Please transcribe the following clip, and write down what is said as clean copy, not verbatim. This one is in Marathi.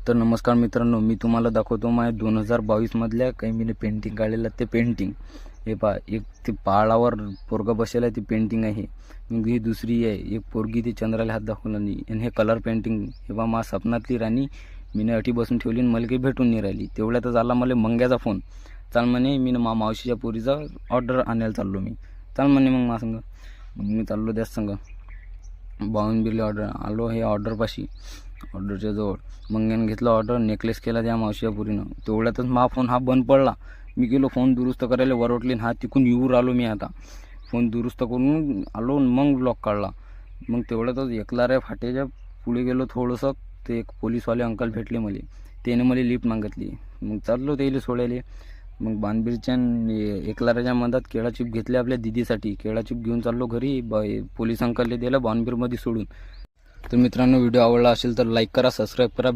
तर नमस्कार मित्रांनो, मी तुम्हाला दाखवतो माझ्या 2022 मधल्या काही मी पेंटिंग काढलेलं. ते पेंटिंग हे पहा, एक ते पहाडावर पोरगा बसलेला आहे, ती पेंटिंग आहे. मग ही दुसरी आहे, एक पोरगी ती चंद्राला हात दाखवला नाही. आणि हे कलर पेंटिंग हे पहा, मा सपनातली राणी मीनं अटी बसून ठेवली आणि मला काही भेटून नाही राहिली. तेवढ्यातच आला मला मंग्याचा फोन. चाल म्हणे, मी मावशीच्या पोरीचा ऑर्डर आणायला चाललो मी. चाल म्हणे मग मा संग. मग मी चाललो त्याच संग. बावनबिरले ऑर्डर आलो, हे ऑर्डरपाशी ऑर्डरच्या जवळ. मग यानं घेतलं ऑर्डर, नेकलेस केला त्या मावशीच्या पुरीनं. तेवढ्यातच मा फोन हा बंद पडला. मी गेलो फोन दुरुस्त करायला, वरवटली हा तिकून येऊर आलो मी. आता फोन दुरुस्त करून आलो, मग लॉक काढला. मग तेवढ्यातच एकलाऱ्या फाट्याच्या पुढे गेलो थोडंसं. ते एक पोलीसवाले अंकल भेटले मला. त्याने मला लिफ्ट मागितली. मग चाललो त्याला सोडायला. मग बाणबीरच्या एकलाऱ्याच्या मधात केळा चिप घेतले आपल्या दिदीसाठी. केळा चिप घेऊन चाललो घरी. पोलीस अंकलले दिला बाणबीरमध्ये सोडून. तर मित्रांनो, व्हिडिओ आवडला असेल तर लाईक करा, सबस्क्राईब करा.